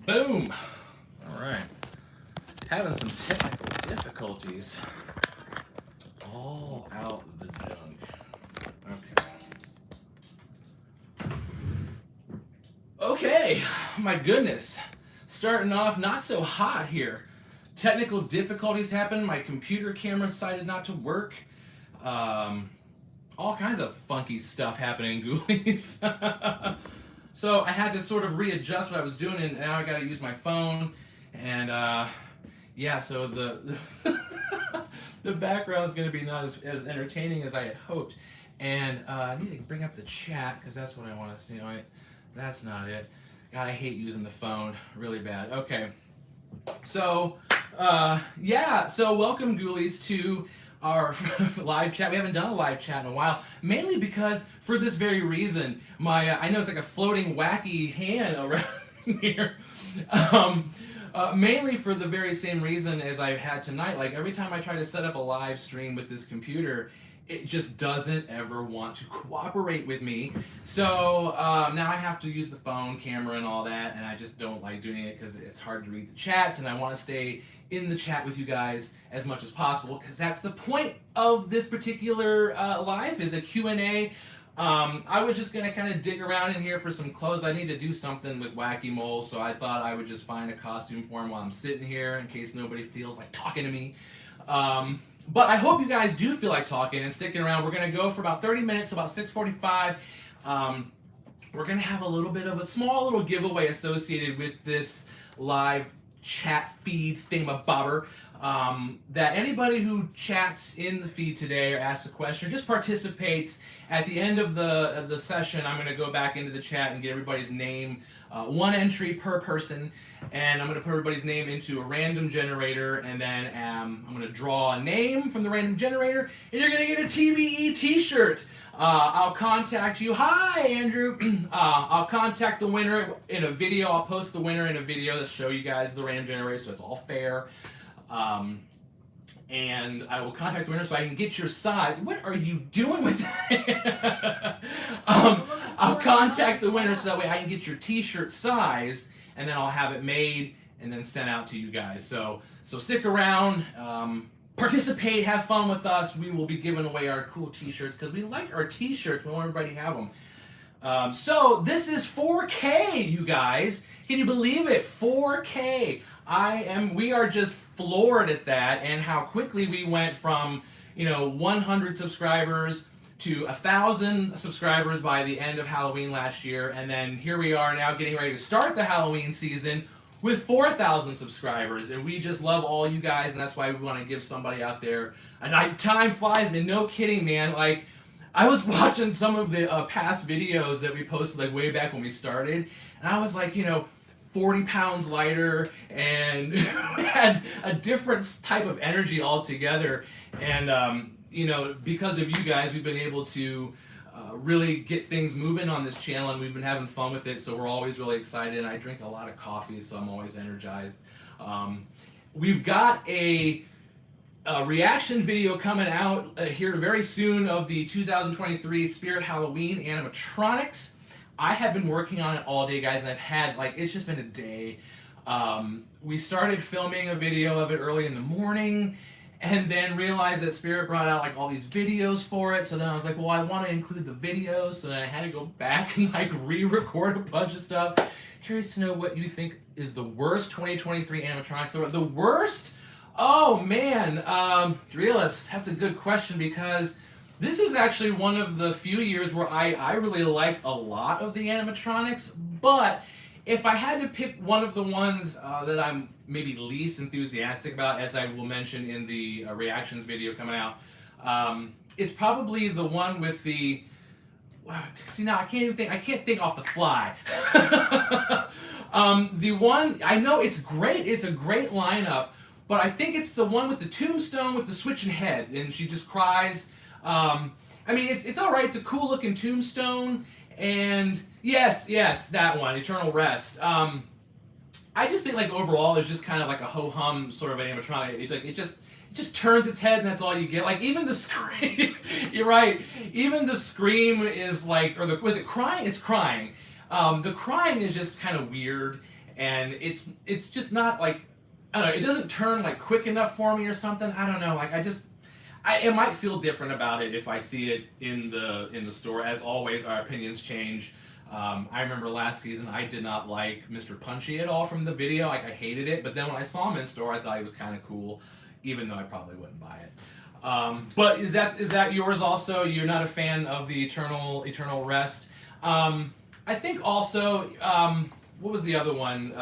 Boom. All right. Having some technical difficulties. All out the junk. Okay. Okay. My goodness. Starting off not so hot here. Technical difficulties happened. My computer camera decided not to work. Um, all kinds of funky stuff happening, Ghoulies. So I had to sort of readjust what I was doing, and now I got to use my phone. And yeah, so the the background is going to be not as entertaining as I had hoped. And I need to bring up the chat because that's what I want to see. That's not it. God, I hate using the phone really bad. Okay, so yeah, so welcome, Ghoulies, to our live chat. We haven't done a live chat in a while, mainly because for this very reason. My I know it's like a floating wacky hand around here. Mainly for the very same reason as I've had tonight. Like every time I try to set up a live stream with this computer, it just doesn't ever want to cooperate with me. So now I have to use the phone camera and all that, and I just don't like doing it because it's hard to read the chats, and I want to stay in the chat with you guys as much as possible because that's the point of this particular live is a Q&A. I was just going to kind of dig around in here for some clothes. I need to do something with Wacky Mole, so I thought I would just find a costume for him while I'm sitting here in case nobody feels like talking to me. But I hope you guys do feel like talking and sticking around. We're going to go for about 30 minutes, about 6:45. We're going to have a little bit of a small little giveaway associated with this live chat feed thingamabobber. That anybody who chats in the feed today or asks a question or just participates at the end of the session, I'm going to go back into the chat and get everybody's name, one entry per person, and I'm going to put everybody's name into a random generator, and then I'm going to draw a name from the random generator, and you're going to get a TVE t-shirt. I'll contact you. Hi, Andrew. I'll contact the winner in a video. I'll post the winner in a video to show you guys the random generator so it's all fair. And I will contact the winner so I can get your size. What are you doing with that? I'll contact the winner so that way I can get your t-shirt size, and then I'll have it made and then sent out to you guys. So stick around, participate, have fun with us. We will be giving away our cool t-shirts because we like our t-shirts. We want everybody to have them. So this is 4K, you guys. Can you believe it? 4K. We are just floored at that and how quickly we went from 100 subscribers to 1,000 subscribers by the end of Halloween last year, and then here we are now getting ready to start the Halloween season with 4,000 subscribers, and we just love all you guys, and that's why we want to give somebody out there. And time flies, man. No kidding, man. Like I was watching some of the past videos that we posted like way back when we started, and I was like, 40 pounds lighter and had a different type of energy altogether. And, because of you guys, we've been able to really get things moving on this channel, and we've been having fun with it, so we're always really excited. And I drink a lot of coffee, so I'm always energized. We've got a reaction video coming out here very soon of the 2023 Spirit Halloween Animatronics. I have been working on it all day, guys, and I've had, it's just been a day. We started filming a video of it early in the morning, and then realized that Spirit brought out, all these videos for it, so then I was like, well, I want to include the videos, so then I had to go back and, re-record a bunch of stuff. Curious to know what you think is the worst 2023 animatronics. The worst? Oh, man. Realist, that's a good question, because this is actually one of the few years where I really like a lot of the animatronics, but if I had to pick one of the ones that I'm maybe least enthusiastic about, as I will mention in the reactions video coming out, it's probably the one with the... See, now I can't think off the fly. The one, I know it's great, it's a great lineup, but I think it's the one with the tombstone with the switching head, and she just cries. It's all right. It's a cool looking tombstone, and yes, that one, Eternal Rest. I just think overall it's just kind of like a ho hum sort of animatronic. It's it just turns its head and that's all you get. Even the scream, you're right. Even the scream is was it crying? It's crying. The crying is just kind of weird. and it's just not like, I don't know, it doesn't turn like quick enough for me or something. I don't know, like it might feel different about it if I see it in the store. As always, our opinions change. I remember last season I did not like Mr. Punchy at all from the video. Like I hated it, but then when I saw him in store, I thought he was kind of cool, even though I probably wouldn't buy it. But is that yours also? You're not a fan of the Eternal Rest? I think also, what was the other one?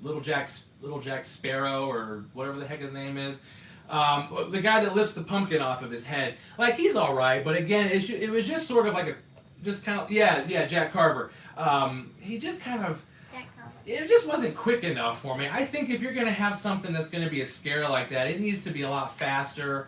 Little Jack Sparrow, or whatever the heck his name is. The guy that lifts the pumpkin off of his head. Like, he's all right, but again, it was just sort of like Jack Carver. He just kind of, it just wasn't quick enough for me. I think if you're going to have something that's going to be a scare like that, it needs to be a lot faster,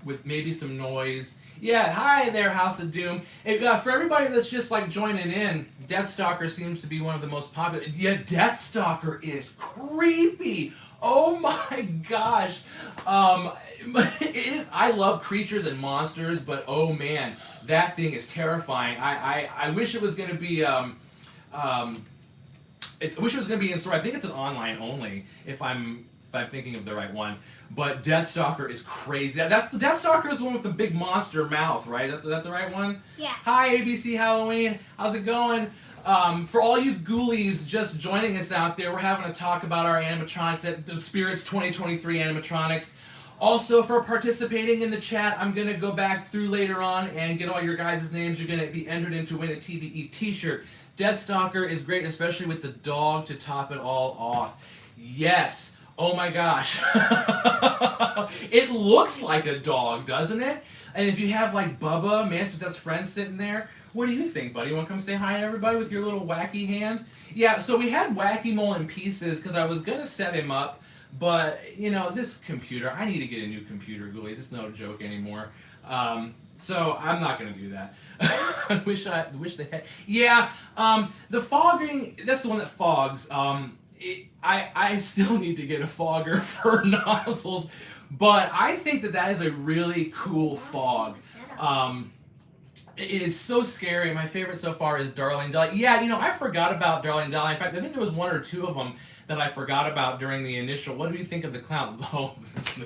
with maybe some noise. Yeah, hi there, House of Doom. For everybody that's just like joining in, Deathstalker seems to be one of the most popular. Yeah, Deathstalker is creepy. Oh my gosh. I love creatures and monsters, but oh man, that thing is terrifying. I wish it was going to be I wish it was going to be in store. I think it's an online only, if I'm thinking of the right one. But Deathstalker is crazy. That's the Deathstalker is the one with the big monster mouth, right? Is that the right one? Yeah. Hi, ABC Halloween. How's it going? For all you ghoulies just joining us out there, we're having a talk about our animatronics at the Spirits 2023 animatronics. Also, for participating in the chat, I'm going to go back through later on and get all your guys' names. You're going to be entered in to win a TVE t-shirt. Deathstalker is great, especially with the dog to top it all off. Yes. Oh my gosh. It looks like a dog, doesn't it? And if you have like Bubba, Man's Possessed Friend, sitting there, what do you think, buddy? You want to come say hi to everybody with your little wacky hand? Yeah, so we had Wacky Mole in pieces because I was going to set him up, but, you know, this computer, I need to get a new computer, Ghoulies. It's no joke anymore. So I'm not going to do that. I wish they had. Yeah, the fogging, that's the one that fogs. I still need to get a fogger for nozzles, but I think that is a really cool fog. It is so scary. My favorite so far is Darling Dolly. Yeah, you know, I forgot about Darling Dolly. In fact, I think there was one or two of them that I forgot about during the initial. What do you think of the clown? Oh,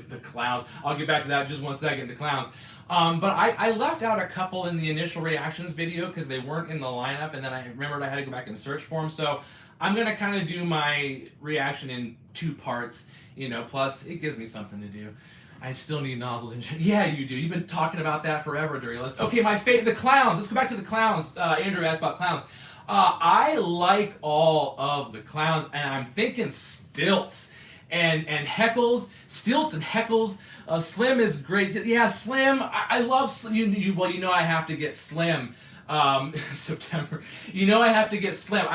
the clowns. I'll get back to that in just 1 second, the clowns. But I left out a couple in the initial reactions video because they weren't in the lineup, and then I remembered I had to go back and search for them. So I'm going to kind of do my reaction in 2 parts, you know, plus it gives me something to do. I still need nozzles and yeah, you do. You've been talking about that forever, Duralist. Okay, the clowns. Let's go back to the clowns. Andrew asked about clowns. I like all of the clowns, and I'm thinking Stilts and Heckles. Stilts and Heckles. Slim is great. Yeah, Slim. I love Slim. Well, you know I have to get Slim. September. You know I have to get Slim.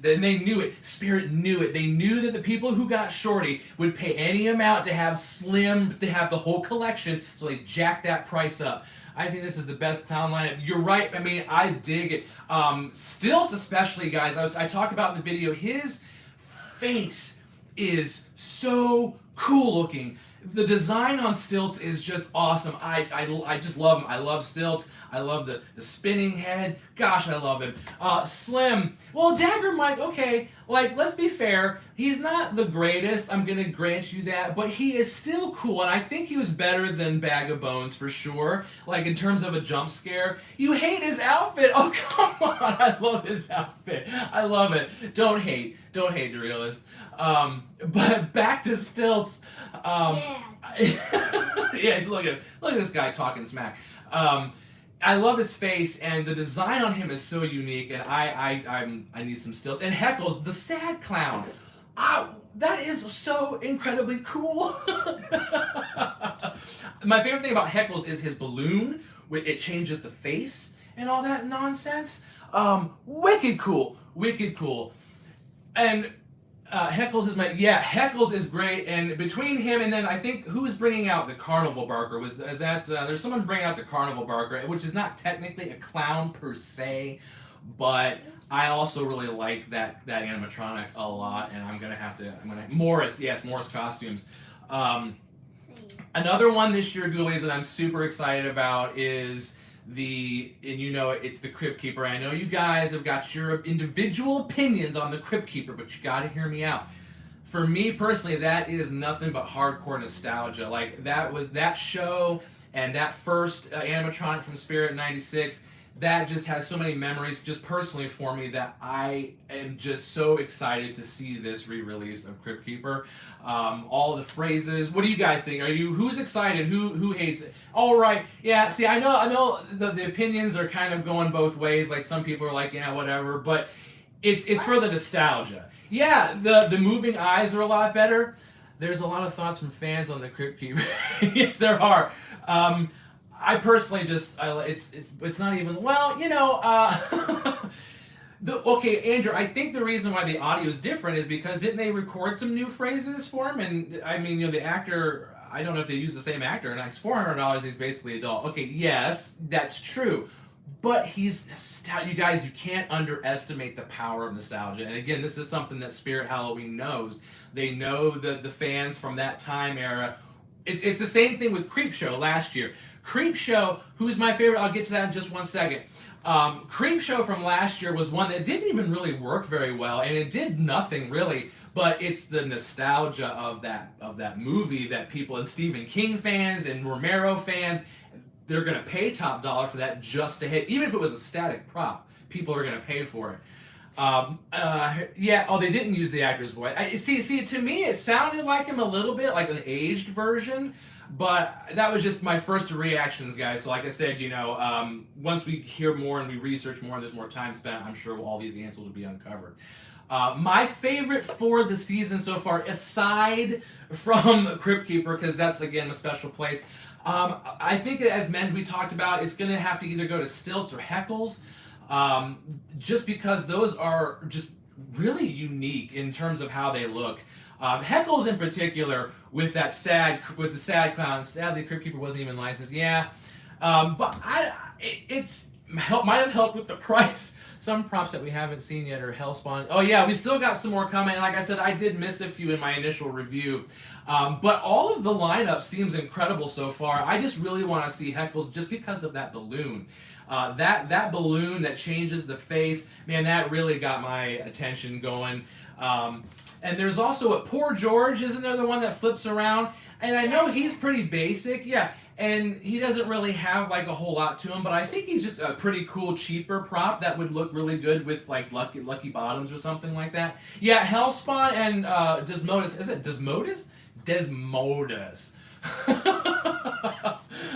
Then they knew it. Spirit knew it. They knew that the people who got Shorty would pay any amount to have Slim, to have the whole collection, so they jacked that price up. I think this is the best clown lineup. You're right. I mean, I dig it. Stilts especially, guys. I talk about in the video, his face is so cool looking. The design on Stilts is just awesome. I just love him. I love Stilts. I love the spinning head. Gosh, I love him. Slim. Well, Dagger Mike, okay, like, let's be fair. He's not the greatest. I'm going to grant you that. But he is still cool. And I think he was better than Bag of Bones for sure. Like, in terms of a jump scare. You hate his outfit. Oh, come on. I love his outfit. I love it. Don't hate. Don't hate, Duralist. But back to Stilts. Yeah, look at this guy talking smack. I love his face, and the design on him is so unique, and I need some Stilts. And Heckles, the sad clown. That is so incredibly cool. My favorite thing about Heckles is his balloon. It changes the face and all that nonsense. Wicked cool. Wicked cool. And Heckles is Heckles is great, and between him and then I think who's bringing out the Carnival Barker there's someone bringing out the Carnival Barker, which is not technically a clown per se, but I also really like that animatronic a lot, and I'm gonna Morris costumes. Another one this year, Ghoulies, that I'm super excited about is and you know it's the Crypt Keeper. I know you guys have got your individual opinions on the Crypt Keeper, but you got to hear me out. For me personally, that is nothing but hardcore nostalgia. Like that show and that first animatronic from Spirit '96. That just has so many memories, just personally for me, that I am just so excited to see this re-release of Crypt Keeper. All the phrases. What do you guys think? Who's excited? Who hates it? All right, yeah. See, I know the opinions are kind of going both ways. Like some people are like, yeah, whatever, but it's for the nostalgia. Yeah, the moving eyes are a lot better. There's a lot of thoughts from fans on the Crypt Keeper. Yes, there are. I personally it's not even, well, you know, okay, Andrew, I think the reason why the audio is different is because didn't they record some new phrases for him? And I mean, you know, the actor, I don't know if they use the same actor, and it's $400, he's basically adult. Okay, yes, that's true. But he's you guys, you can't underestimate the power of nostalgia. And again, this is something that Spirit Halloween knows. They know the fans from that time era. It's the same thing with Creepshow last year. Creepshow, who's my favorite, I'll get to that in just one second. Creepshow from last year was one that didn't even really work very well, and it did nothing really, but it's the nostalgia of that movie that people, and Stephen King fans and Romero fans, they're going to pay top dollar for that just to hit. Even if it was a static prop, people are going to pay for it. Yeah. Oh, they didn't use the actor's voice. See. To me, it sounded like him a little bit, like an aged version. But that was just my first reactions, guys. So, like I said, you know, once we hear more and we research more and there's more time spent, I'm sure all these answers will be uncovered. My favorite for the season so far, aside from Crypt Keeper, because that's again a special place. I think as men we talked about, it's going to have to either go to Stilts or Heckles. Just because those are just really unique in terms of how they look. Heckles in particular, with the sad clown. Sadly, Crypt Keeper wasn't even licensed. Yeah, but it's might have helped with the price. Some props that we haven't seen yet are Hellspawn. Oh yeah, we still got some more coming. And like I said, I did miss a few in my initial review. But all of the lineup seems incredible so far. I just really want to see Heckles just because of that balloon. That balloon that changes the face, man, that really got my attention going. And there's also Poor George, isn't there, the one that flips around? And I know he's pretty basic, yeah, and he doesn't really have like a whole lot to him, but I think he's just a pretty cool, cheaper prop that would look really good with like Lucky Bottoms or something like that. Yeah, Hellspawn and Desmodus. Is it Desmodus? Desmodus.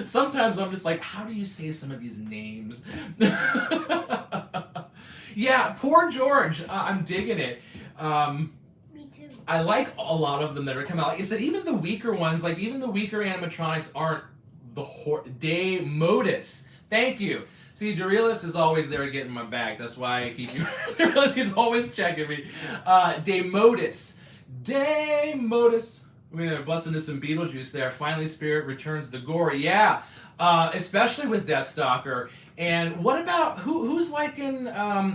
Sometimes I'm just like, how do you say some of these names? Yeah, Poor George. I'm digging it. Me too. I like a lot of them that are coming out. Like I said, even the weaker ones, like even the weaker animatronics aren't De Modus. Thank you. See, Dorelis is always there getting my back. That's why I keep you. Dorelis, he's always checking me. De Modus. We're gonna bust into some Beetlejuice there. Finally, Spirit returns the gore. Yeah, especially with Deathstalker. And what about who's liking?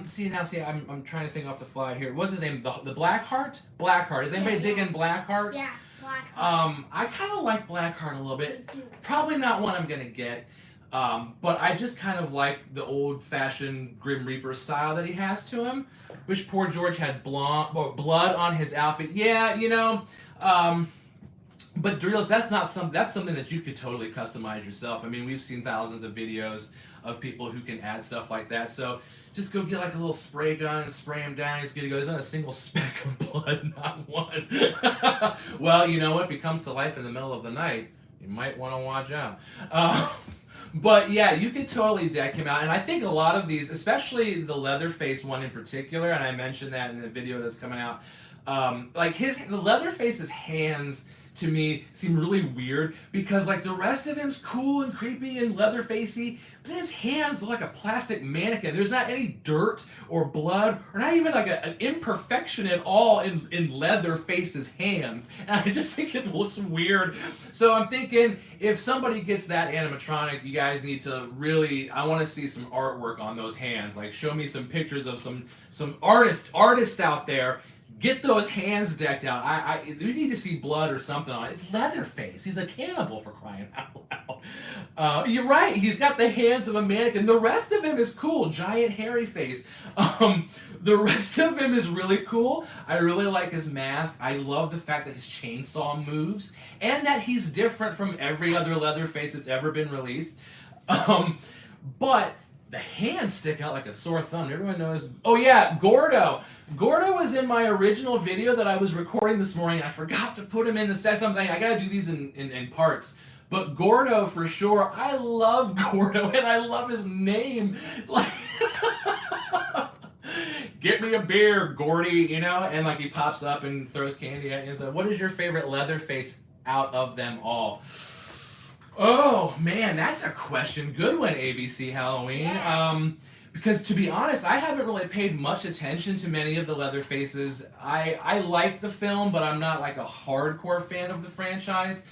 See, I'm trying to think off the fly here. What's his name? The Blackheart. Blackheart. Is anybody digging Blackheart? Yeah, Blackheart. I kind of like Blackheart a little bit. Me too. Probably not one I'm gonna get. But I just kind of like the old-fashioned Grim Reaper style that he has to him. Wish Poor George had blood on his outfit. Yeah, you know. But Drills, that's something that you could totally customize yourself. I mean, we've seen thousands of videos of people who can add stuff like that. So just go get like a little spray gun and spray him down. He's good to go. There's not a single speck of blood, not one. Well, you know what? If he comes to life in the middle of the night, you might want to watch out. But yeah, you could totally deck him out. And I think a lot of these, especially the Leatherface one in particular, and I mentioned that in the video that's coming out, like the Leatherface's hands to me seem really weird because like the rest of him's cool and creepy and Leatherfacey, but his hands look like a plastic mannequin. There's not any dirt or blood or not even like an imperfection at all in Leatherface's hands. And I just think it looks weird. So I'm thinking if somebody gets that animatronic, you guys need to really, I want to see some artwork on those hands. Like show me some pictures of some artists out there. Get those hands decked out. We need to see blood or something on it. It's Leatherface. He's a cannibal, for crying out loud. You're right. He's got the hands of a mannequin. The rest of him is cool. Giant hairy face. The rest of him is really cool. I really like his mask. I love the fact that his chainsaw moves and that he's different from every other Leatherface that's ever been released. But the hands stick out like a sore thumb. Everyone knows. Oh yeah, Gordo. Gordo was in my original video that I was recording this morning, and I forgot to put him in the set. So I'm saying I gotta do these in parts. But Gordo for sure. I love Gordo, and I love his name. Like, get me a beer, Gordy, you know? And like he pops up and throws candy at you. So, what is your favorite Leatherface out of them all? Oh man, that's a question. Good one, ABC Halloween. Yeah. Because to be honest, I haven't really paid much attention to many of the Leatherfaces. I like the film, but I'm not like a hardcore fan of the franchise.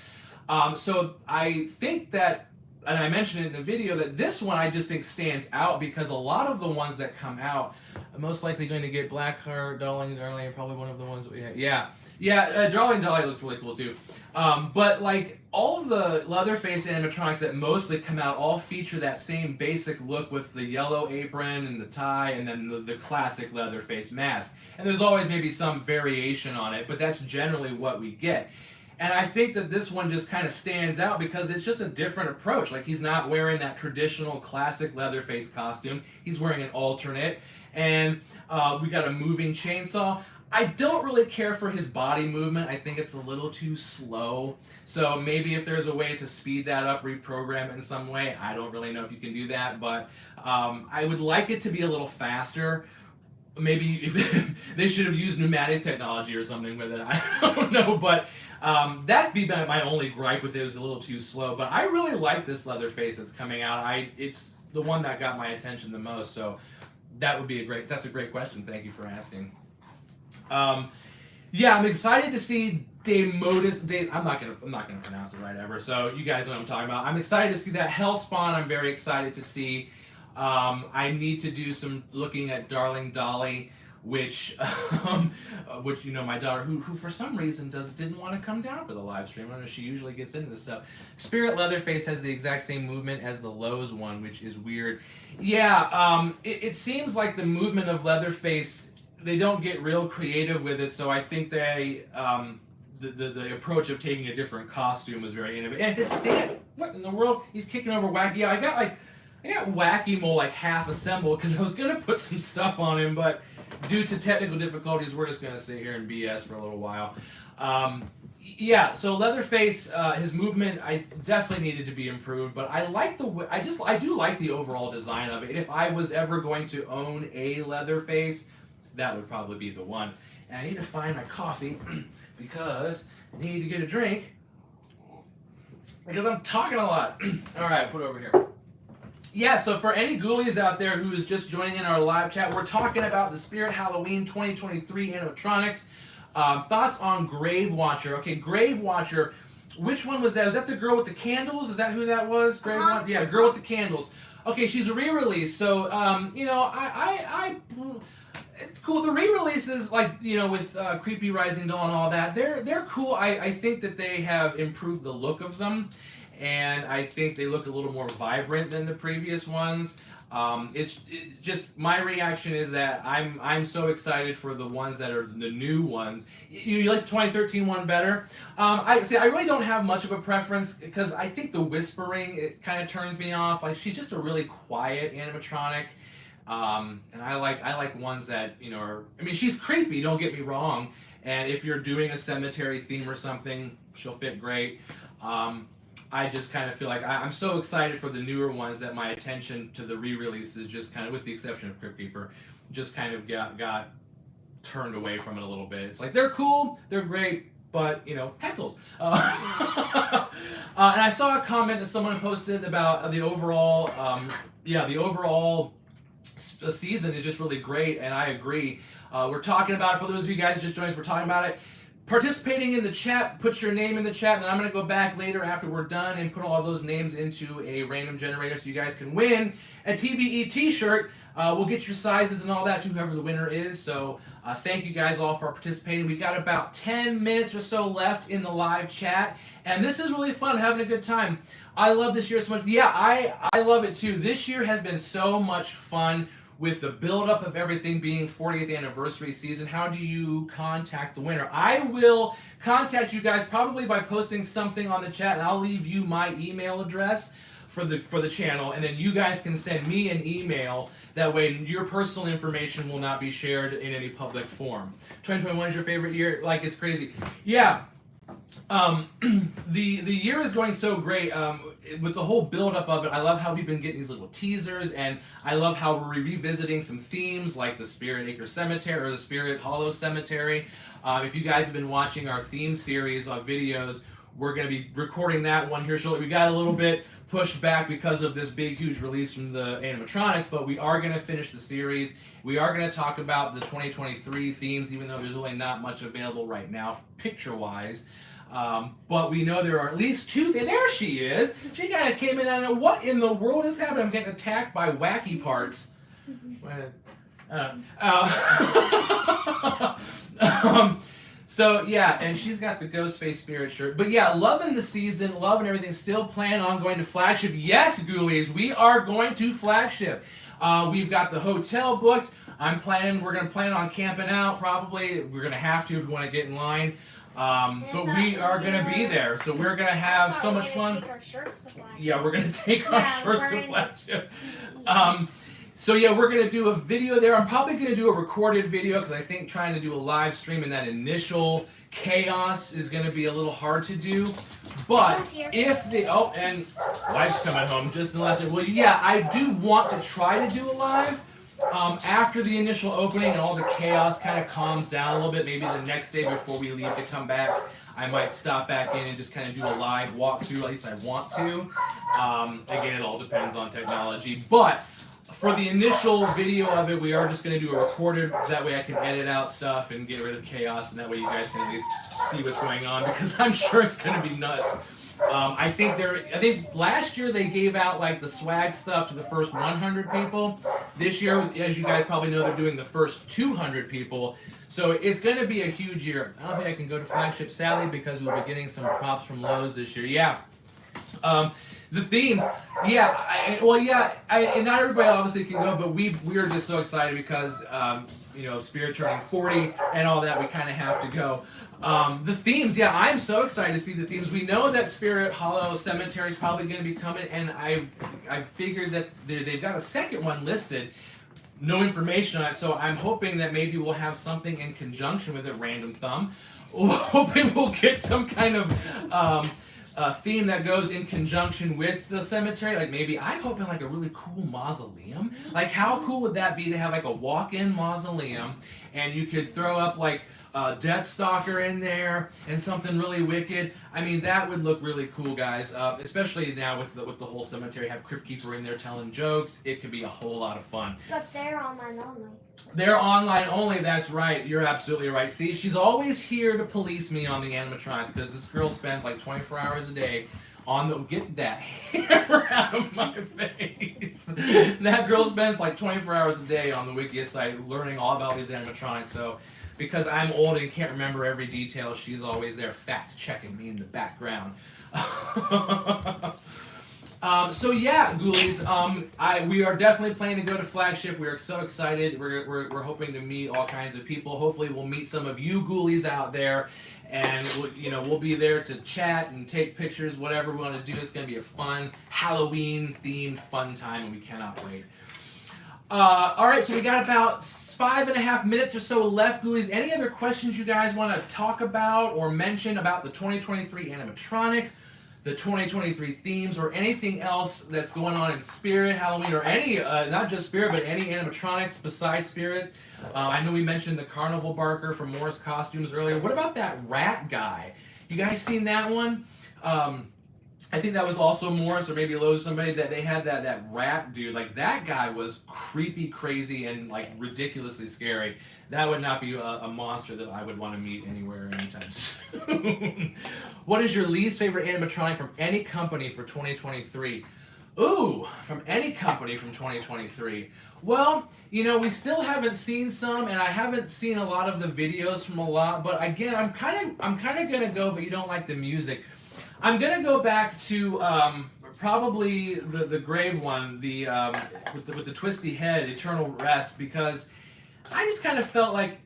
So I think that, and I mentioned it in the video, that this one I just think stands out because a lot of the ones that come out are most likely going to get Blackheart, Darling, probably one of the ones that we have. Yeah, Darling Dolly looks really cool too. But like all of the Leatherface animatronics that mostly come out all feature that same basic look with the yellow apron and the tie and then the classic Leatherface mask. And there's always maybe some variation on it, but that's generally what we get. And I think that this one just kind of stands out because it's just a different approach. Like he's not wearing that traditional classic Leatherface costume. He's wearing an alternate. And we got a moving chainsaw. I don't really care for his body movement. I think it's a little too slow. So maybe if there's a way to speed that up, reprogram it in some way. I don't really know if you can do that, but I would like it to be a little faster. Maybe if they should have used pneumatic technology or something with it. I don't know, but that'd be my only gripe with it. It was a little too slow. But I really like this Leatherface that's coming out. It's the one that got my attention the most. So that's a great question. Thank you for asking. Yeah, I'm excited to see I'm not gonna pronounce it right ever. So you guys know what I'm talking about. I'm excited to see that Hellspawn. I'm very excited to see. I need to do some looking at Darling Dolly, which you know, my daughter who for some reason didn't want to come down for the live stream. I don't know, she usually gets into this stuff. Spirit Leatherface has the exact same movement as the Lowe's one, which is weird. Yeah, it seems like the movement of Leatherface, they don't get real creative with it, so I think they the approach of taking a different costume was very innovative. And his stand, what in the world? He's kicking over Wacky. Yeah, I got Wacky Mole like half assembled because I was gonna put some stuff on him, but due to technical difficulties, we're just gonna sit here and BS for a little while. Yeah, so Leatherface, his movement, I definitely needed to be improved, but I like I do like the overall design of it. If I was ever going to own a Leatherface, that would probably be the one. And I need to find my coffee because I need to get a drink because I'm talking a lot. All right, put it over here. Yeah, so for any ghoulies out there who is just joining in our live chat, we're talking about the Spirit Halloween 2023 animatronics. Thoughts on Grave Watcher. Okay, Grave Watcher, which one was that? Was that the girl with the candles? Is that who that was? Grave Watcher? Yeah, girl with the candles. Okay, she's a re-release, so, you know, it's cool. The re-releases, like, you know, with Creepy Rising Doll and all that, they're cool. I think that they have improved the look of them, and I think they look a little more vibrant than the previous ones. Just my reaction is that I'm so excited for the ones that are the new ones. You like the 2013 one better? I really don't have much of a preference because I think the whispering, it kind of turns me off. Like, she's just a really quiet animatronic. And I like ones that, you know, she's creepy, don't get me wrong, and if you're doing a cemetery theme or something, she'll fit great. I just kind of feel like I'm so excited for the newer ones that my attention to the re-releases just kind of, with the exception of Crypt Keeper, just kind of got turned away from it a little bit. It's like, they're cool, they're great, but, you know, heckles. And I saw a comment that someone posted about the overall, the overall season is just really great, and I agree. We're talking about it, for those of you guys who just joined us, we're talking about it. Participating in the chat, put your name in the chat, and then I'm going to go back later after we're done and put all those names into a random generator so you guys can win a TVE t-shirt. We'll get your sizes and all that to whoever the winner is. So thank you guys all for participating. We got about 10 minutes or so left in the live chat. And this is really fun, having a good time. I love this year so much. Yeah, I love it too. This year has been so much fun with the build-up of everything being 40th anniversary season. How do you contact the winner? I will contact you guys probably by posting something on the chat, and I'll leave you my email address for the channel, and then you guys can send me an email. That way your personal information will not be shared in any public forum. 2021 is your favorite year? Like, it's crazy. Yeah. The year is going so great with the whole build-up of it. I love how we've been getting these little teasers, and I love how we're revisiting some themes like the Spirit Acre Cemetery or the Spirit Hollow Cemetery. If you guys have been watching our theme series on videos, we're going to be recording that one here shortly. We got a little bit pushed back because of this big, huge release from the animatronics, but we are going to finish the series. We are going to talk about the 2023 themes, even though there's really not much available right now, picture-wise. But we know there are at least two. There she is. She kind of came in. I don't know what in the world is happening. I'm getting attacked by wacky parts. So yeah, and she's got the Ghostface Spirit shirt. But yeah, loving the season, loving everything. Still plan on going to Flagship. Yes, Ghoulies, we are going to Flagship. We've got the hotel booked. We're gonna plan on camping out. Probably we're gonna have to if we want to get in line. But we are gonna be there, so we're gonna have so much fun. Take our shirts to Flagship. Yeah, we're gonna take our shirts to Flagship. So yeah, we're going to do a video there. I'm probably going to do a recorded video because I think trying to do a live stream in that initial chaos is going to be a little hard to do. But if the... Oh, and wife's coming home just in the last... Well, yeah, I do want to try to do a live after the initial opening and all the chaos kind of calms down a little bit. Maybe the next day before we leave to come back, I might stop back in and just kind of do a live walkthrough. At least I want to. Again, it all depends on technology. But... for the initial video of it, we are just going to do a recorded. That way I can edit out stuff and get rid of chaos, and that way you guys can at least see what's going on, because I'm sure it's going to be nuts. I think last year they gave out like the swag stuff to the first 100 people. This year, as you guys probably know, they're doing the first 200 people. So it's going to be a huge year. I don't think I can go to Flagship, sadly, because we'll be getting some props from Lowe's this year. Yeah. The themes, yeah, and not everybody obviously can go, but we are just so excited because, Spirit turning 40 and all that, we kind of have to go. The themes, yeah, I'm so excited to see the themes. We know that Spirit Hollow Cemetery is probably going to be coming, and I figured that they've got a second one listed. No information on it, so I'm hoping that maybe we'll have something in conjunction with it, random thumb. Hoping we'll get some kind of... theme that goes in conjunction with the cemetery. Like maybe I'm hoping like a really cool mausoleum. Like how cool would that be to have like a walk-in mausoleum, and you could throw up like a Death Stalker in there and something really wicked. I mean, that would look really cool, guys. Especially now with the whole cemetery, have Crypt Keeper in there telling jokes. It could be a whole lot of fun. But they're online only. They're online only, that's right. You're absolutely right. See, she's always here to police me on the animatronics, because this girl spends like 24 hours a day on the... Get that hammer out of my face. That girl spends like 24 hours a day on the Wikia site learning all about these animatronics. So, because I'm old and can't remember every detail, she's always there fact-checking me in the background. So yeah, Ghoulies, we are definitely planning to go to Flagship. We are so excited. We're hoping to meet all kinds of people. Hopefully we'll meet some of you Ghoulies out there, and we'll be there to chat and take pictures, whatever we want to do. It's going to be a fun Halloween-themed fun time, and we cannot wait. All right, so we got about 5.5 minutes or so left, Ghoulies. Any other questions you guys want to talk about or mention about the 2023 animatronics, the 2023 themes, or anything else that's going on in Spirit, Halloween, or any, not just Spirit, but any animatronics besides Spirit? I know we mentioned the Carnival Barker from Morris Costumes earlier. What about that rat guy? You guys seen that one? I think that was also Morris, or maybe Lowe's, somebody that they had that rat dude. Like, that guy was creepy, crazy, and like ridiculously scary. That would not be a monster that I would want to meet anywhere anytime soon. What is your least favorite animatronic from any company for 2023? Ooh, from any company from 2023. Well, we still haven't seen some, and I haven't seen a lot of the videos from a lot. But again, I'm kind of gonna go. But you don't like the music. I'm gonna go back to probably the grave one, the with the twisty head, Eternal Rest, because I just kind of felt like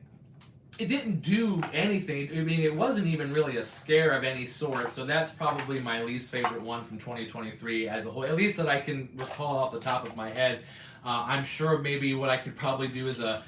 it didn't do anything. I mean, it wasn't even really a scare of any sort. So that's probably my least favorite one from 2023 as a whole, at least that I can recall off the top of my head. I'm sure maybe what I could probably do is a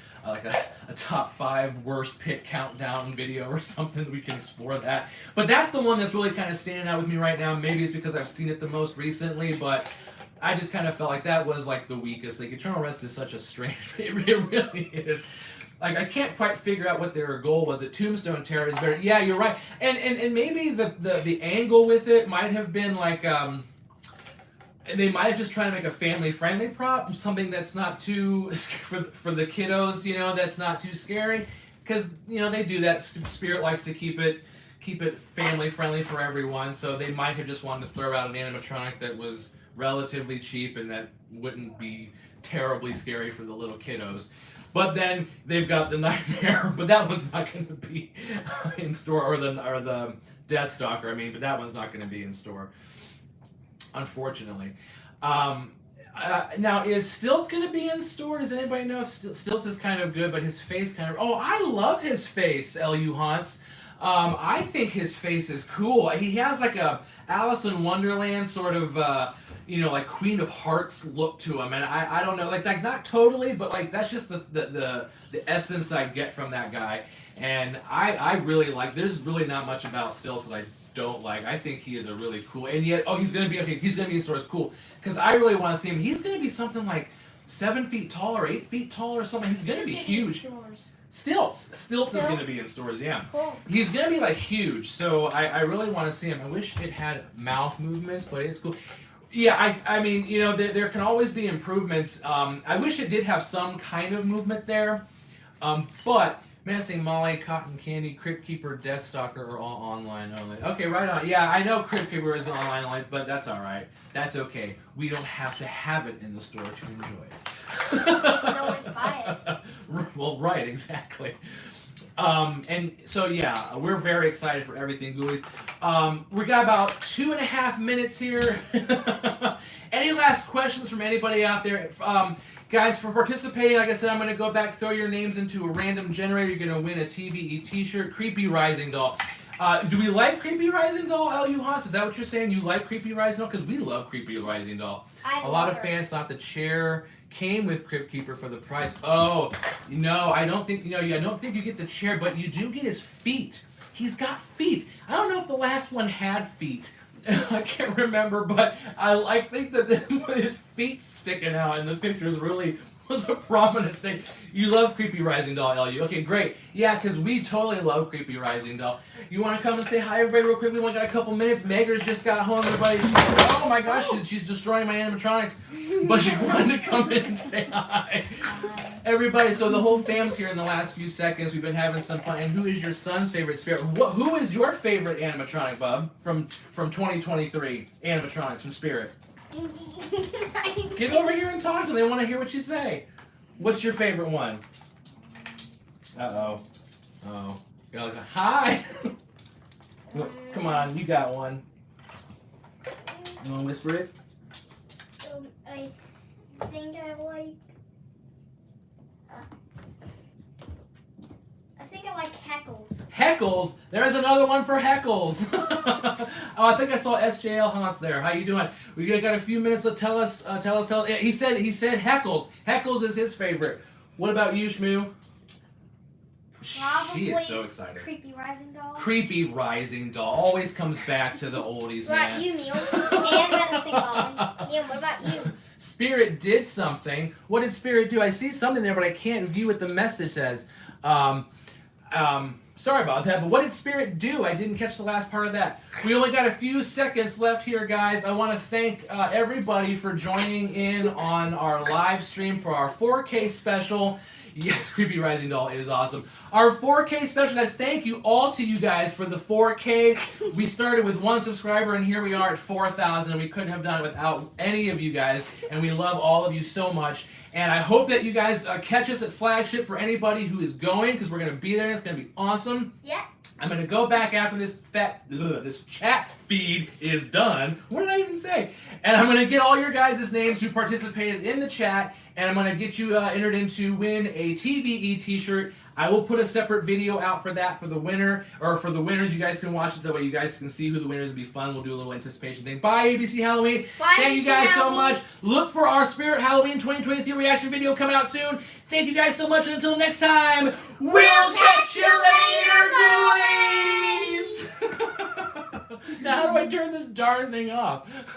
top 5 worst pit countdown video or something. We can explore that. But that's the one that's really kind of standing out with me right now. Maybe it's because I've seen it the most recently, but I just kind of felt like that was like the weakest. Like Eternal Rest is such a strange. It really is. Like I can't quite figure out what their goal was. At Tombstone Terror is better. Yeah, you're right. And maybe the angle with it might have been like they might have just tried to make a family friendly prop, something that's not too for the kiddos. That's not too scary, because they do that. Spirit likes to keep it family friendly for everyone. So they might have just wanted to throw out an animatronic that was relatively cheap and that wouldn't be terribly scary for the little kiddos. But then they've got the Nightmare, but that one's not going to be in store, or the Deathstalker. I mean, but that one's not going to be in store, unfortunately. Now, is Stilts going to be in store? Does anybody know if Stilts is kind of good, but his face kind of... Oh, I love his face, L.U. Haunts. I think his face is cool. He has like a Alice in Wonderland sort of... like Queen of Hearts look to him, and I don't know, like not totally, but like that's just the essence I get from that guy, and I really like. There's really not much about Stilts that I don't like. I think he is a really cool, and yet he's gonna be okay. He's gonna be in stores, cool, because I really want to see him. He's gonna be something like 7 feet tall or 8 feet tall or something. He's gonna be huge. Stilts is going to be in stores, yeah. Cool. He's going to be like huge, so I really want to see him. I wish it had mouth movements, but it's cool. Yeah, I mean, there can always be improvements. I wish it did have some kind of movement there, but Menacing Molly, Cotton Candy, Crypt Keeper, Deathstalker are all online only. Okay, right on. Yeah, I know Crypt Keeper is online only, but that's all right. That's okay. We don't have to have it in the store to enjoy it. You can always buy it. Well, right, exactly. And so, yeah, we're very excited for everything, Ghoulies. We got about 2.5 minutes here. Any last questions from anybody out there? Guys, for participating, like I said, I'm going to go back, throw your names into a random generator. You're going to win a TVE t-shirt. Creepy Rising Doll. Do we like Creepy Rising Doll, L.U. Haas? Is that what you're saying? You like Creepy Rising Doll? Because we love Creepy Rising Doll. A lot of fans thought the chair came with Crypt Keeper for the price. Oh, I don't think I don't think you get the chair, but you do get his feet. He's got feet. I don't know if the last one had feet. I can't remember, but I think that his feet sticking out in the pictures really was a prominent thing. You love Creepy Rising Doll, L.U. Okay, great. Yeah, because we totally love Creepy Rising Doll. You want to come and say hi, everybody, real quick? We only got a couple minutes. Megar's just got home, everybody. Oh my gosh, she's destroying my animatronics. But she wanted to come in and say hi. Everybody, so the whole fam's here in the last few seconds. We've been having some fun. And who is your son's favorite spirit? Who is your favorite animatronic, Bub, from 2023? Animatronics from Spirit. Get over here and talk to them. They want to hear what you say. What's your favorite one? Uh-oh. Oh. Hi! Come on, you got one. You want to whisper it? I think I like... I think I like Heckles. Heckles? There's another one for Heckles. Oh, I think I saw SJL Haunts there. How you doing? We got a few minutes to tell us. He said Heckles. Heckles is his favorite. What about you, Shmoo? Probably she is so excited. Creepy Rising Doll. Creepy Rising Doll. Always comes back to the oldies, What about you, Neil? And Menacing Molly. Neil, what about you? Spirit did something. What did Spirit do? I see something there, but I can't view what the message says. Sorry about that, but what did Spirit do? I didn't catch the last part of that. We only got a few seconds left here, guys. I want to thank everybody for joining in on our live stream for our 4K special. Yes, Creepy Rising Doll is awesome. Our 4K special, guys, thank you all to you guys for the 4K. We started with 1 subscriber, and here we are at 4,000, and we couldn't have done it without any of you guys, and we love all of you so much. And I hope that you guys catch us at Flagship for anybody who is going, because we're going to be there, and it's going to be awesome. Yeah. I'm going to go back after this chat feed is done. What did I even say? And I'm going to get all your guys' names who participated in the chat, and I'm going to get you entered in to win a TVE t-shirt. I will put a separate video out for that for the winner, or for the winners. You guys can watch it that way you guys can see who the winners will be fun. We'll do a little anticipation thing. Bye, ABC Halloween. Bye, Thank you ABC guys Halloween. so much. Look for our Spirit Halloween 2023 reaction video coming out soon. Thank you guys so much, and until next time, we'll catch you later, ghoulies! Now how do I turn this darn thing off?